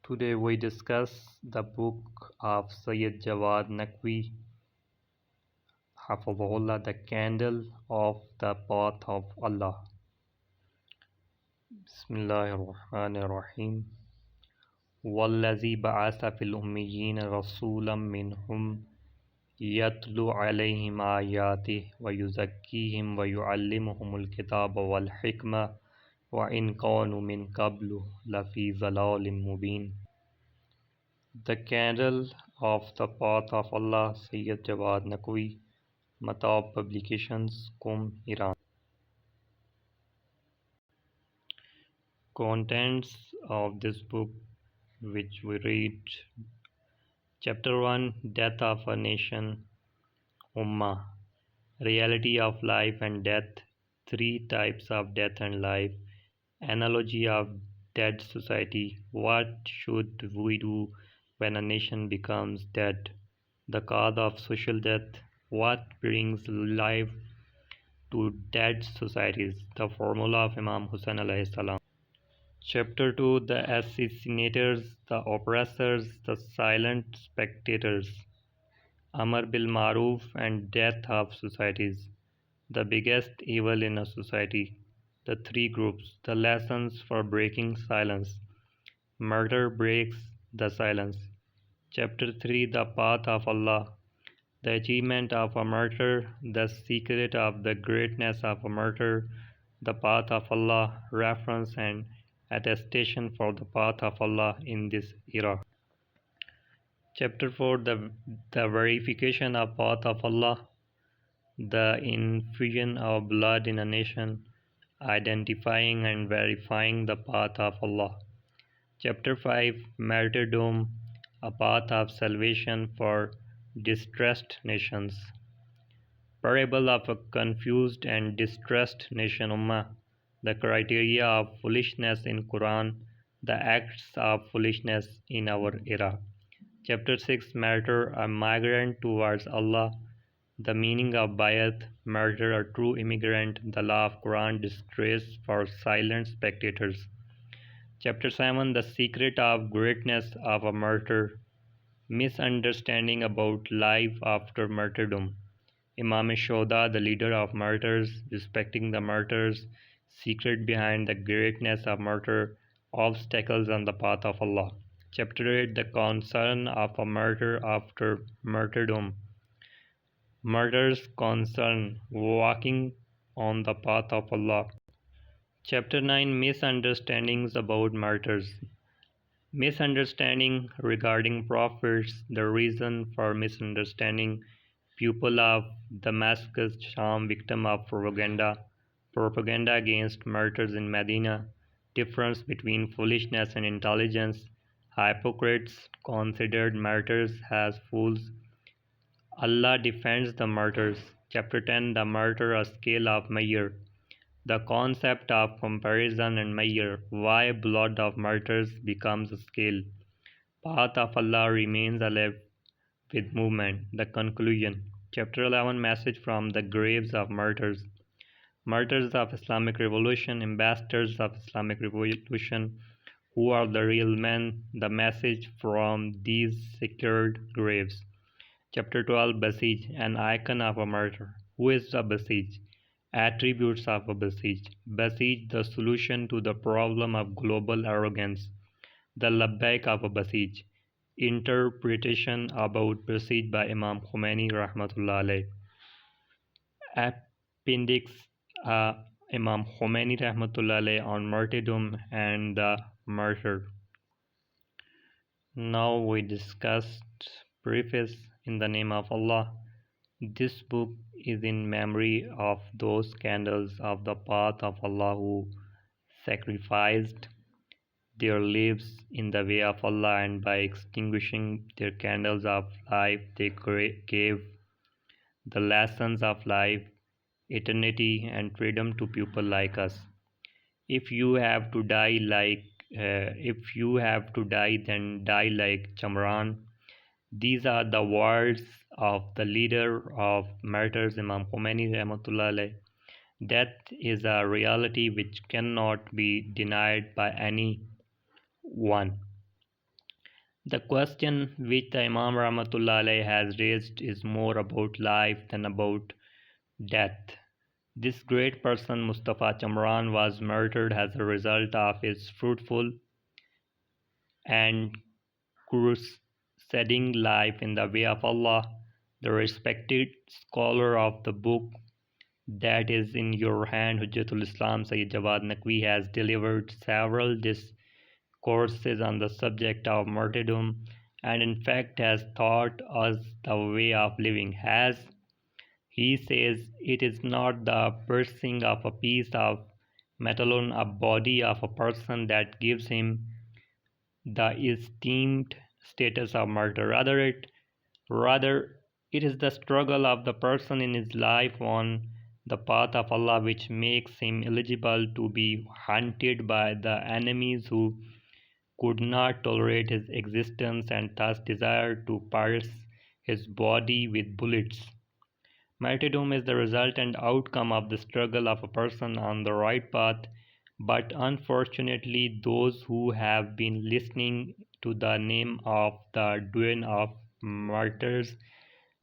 Today we discuss the book of Sayyid Jawad Naqvi, Hafizahullah, The Candle of the Path of Allah. Bismillahirrahmanirrahim. وَالَّذِي بَعَثَ فِي الْأُمِّيِّينَ رَسُولًا مِّنْهُمْ يَتْلُو عَلَيْهِمْ آيَاتِهِ وَيُزَكِّيهِمْ وَيُعَلِّمُهُمُ الْكِتَابَ وَالْحِكْمَةَ وَإِنْ كَانُوا مِنْ قَبْلُ لَفِي ضَلَالٍ مُبِينٍ. The Candle of the Path of Allah, Sayyid Jawad Naqvi, Matab Publications, Qom, Iran. Contents of this book, which we read: Chapter 1, Death of a Nation, Ummah, Reality of Life and Death, Three Types of Death and Life, Analogy of Dead Society, What should we do when a nation becomes dead, The cause of social death, What brings life to dead societies, The formula of Imam Hussain alayhi salam. Chapter 2, The Assassinators, The Oppressors, The Silent Spectators, Amar bil Maruf and Death of Societies, The Biggest Evil in a Society, The Three Groups, The Lessons for Breaking Silence, Murder Breaks the Silence. Chapter 3, The Path of Allah, The Achievement of a Martyr, The Secret of the Greatness of a Martyr, The Path of Allah, Reference and Attestation for the Path of Allah in this era. Chapter 4, The Verification of Path of Allah, The Infusion of Blood in a Nation, Identifying and Verifying the Path of Allah. Chapter 5, Martyrdom, A Path of Salvation for Distressed Nations. Parable of a Confused and Distressed Nation Ummah, The Criteria of Foolishness in Quran, The Acts of Foolishness in Our Era. Chapter 6, Martyr, A Migrant Towards Allah, The Meaning of Bayat, Martyr, A True Immigrant, The Law of Quran, Disgrace for Silent Spectators. Chapter 7, The Secret of Greatness of a Martyr, Misunderstanding about Life after Martyrdom. Imam Shoda, the leader of martyrs, respecting the martyrs, secret behind the greatness of martyr, obstacles on the path of Allah. Chapter 8, The Concern of a Martyr after Martyrdom. Martyr's concern, walking on the path of Allah. Chapter 9, Misunderstandings about martyrs. Misunderstanding regarding prophets, the reason for misunderstanding, pupil of Damascus, Sham, victim of propaganda against martyrs in Medina, difference between foolishness and intelligence, hypocrites considered martyrs as fools, Allah defends the martyrs. Chapter 10, The Martyr, A Scale of Measure, the concept of comparison and measure, why blood of martyrs becomes a scale, path of Allah remains alive with movement, the conclusion. Chapter 11, Message from the Graves of Martyrs. Martyrs of Islamic Revolution, ambassadors of Islamic Revolution, who are the real men, the message from these secured graves. Chapter 12, Basij, an icon of a martyr. Who is a Basij? Attributes of a Basij. Basij, the solution to the problem of global arrogance. The Labbaik of a Basij. Interpretation about Basij by Imam Khomeini Rahmatullah Alayh. Appendix, Imam Khomeini Rahmatullah Alayh on martyrdom and the martyr. Now we discussed preface. In the name of Allah. This book is in memory of those candles of the path of Allah who sacrificed their lives in the way of Allah, and by extinguishing their candles of life they gave the lessons of life, eternity and freedom to people like us. If you have to die, then die like Chamran. These are the words of the leader of martyrs, Imam Khomeini Rahmatullah Alayh. Death is a reality which cannot be denied by any one. The question which the Imam Rahmatullah Alayhi has raised is more about life than about death. This great person, Mustafa Chamran, was murdered as a result of his fruitful and crusading life in the way of Allah. The respected scholar of the book that is in your hand, Hujjatul Islam Sayyid Jawad Naqvi, has delivered several discourses on the subject of martyrdom and in fact has taught us the way of living. As he says, it is not the piercing of a piece of metal on a body of a person that gives him the esteemed status of martyr. Rather, it is the struggle of the person in his life on the path of Allah which makes him eligible to be hunted by the enemies who could not tolerate his existence and thus desired to pierce his body with bullets. Martyrdom is the result and outcome of the struggle of a person on the right path, but unfortunately, those who have been listening to the name of the Duane of Martyrs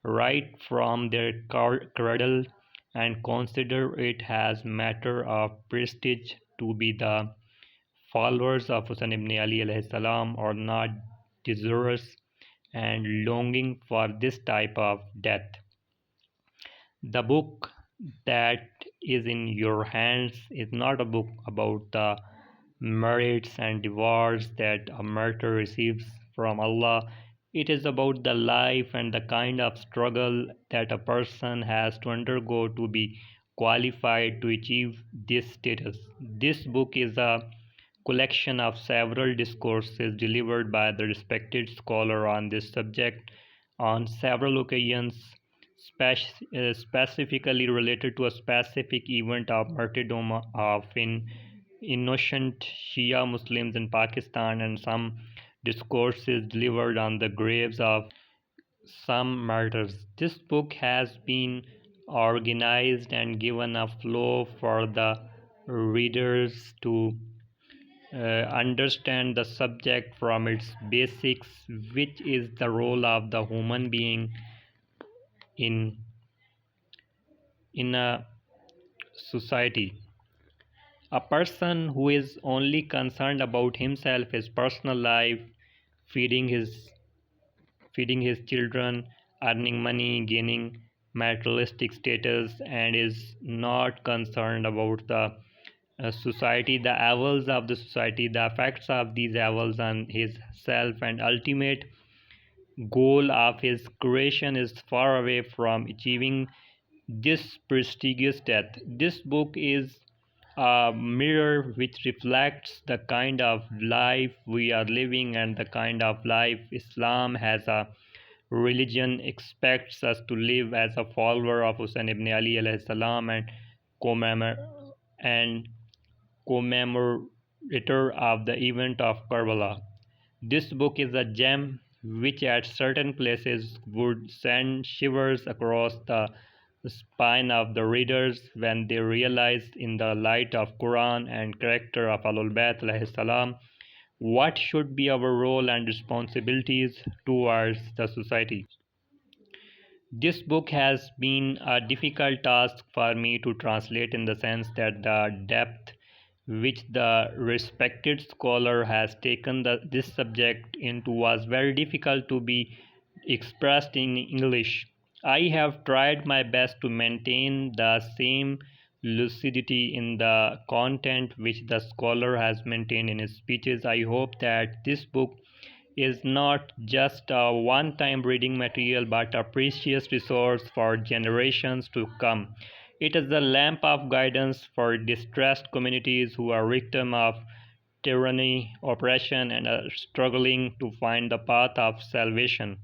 right from their cradle and consider it as matter of prestige to be the followers of Husayn ibn Ali alayhi salam are not desirous and longing for this type of death. The book that is in your hands is not a book about the merits and rewards that a martyr receives from Allah. It is about the life and the kind of struggle that a person has to undergo to be qualified to achieve this status. This book is a collection of several discourses delivered by the respected scholar on this subject on several occasions, specifically related to a specific event of martyrdom of innocent Shia Muslims in Pakistan and some discourses delivered on the graves of some martyrs. This book has been organized and given a flow for the readers to understand the subject from its basics, which is the role of the human being in a society. A person who is only concerned about himself, his personal life, feeding his feeding his children, earning money, gaining materialistic status, and is not concerned about the society, the evils of the society, the effects of these evils on his self, and ultimate goal of his creation is far away from achieving this prestigious death. This book is a mirror which reflects the kind of life we are living and the kind of life Islam as a religion expects us to live as a follower of Hussein ibn Ali alayhi salam and and commemorator of the event of Karbala. This book is a gem which at certain places would send shivers across the spine of the readers when they realize in the light of Quran and character of Ahlul Bayt alayhi salam what should be our role and responsibilities towards the society. This book has been a difficult task for me to translate in the sense that the depth which the respected scholar has taken this subject into was very difficult to be expressed in English. I have tried my best to maintain the same lucidity in the content which the scholar has maintained in his speeches. I hope that this book is not just a one time reading material but a precious resource for generations to come. It is a lamp of guidance for distressed communities who are victims of tyranny, oppression, and are struggling to find the path of salvation.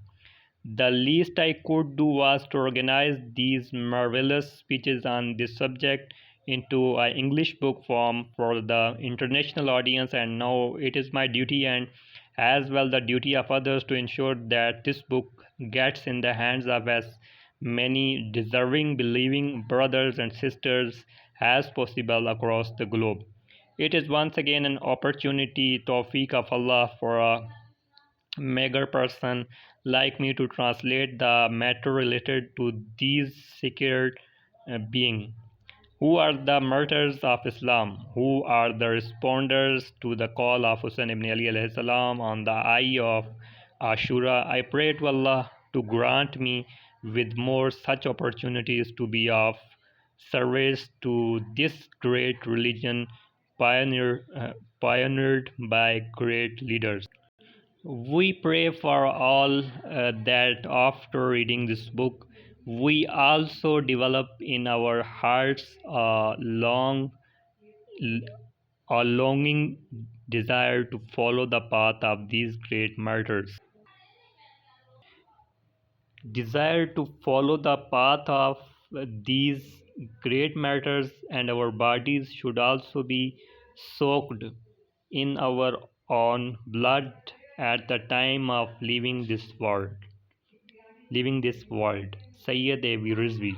The least I could do was to organize these marvelous speeches on this subject into an English book form for the international audience, and now it is my duty and as well the duty of others to ensure that this book gets in the hands of as many deserving believing brothers and sisters as possible across the globe. It is once again an opportunity, tawfiq of Allah, for a meager person like me to translate the matter related to these sacred beings. Who are the martyrs of Islam? Who are the responders to the call of Hussein ibn Ali alayhi salam on the eye of Ashura? I pray to Allah to grant me with more such opportunities to be of service to this great religion pioneered by great leaders. We pray for all that after reading this book, we also develop in our hearts a longing desire to follow the path of these great martyrs. Desire to follow the path of these great martyrs, and our bodies should also be soaked in our own blood at the time of leaving this world. Sayyid A. Rizvi.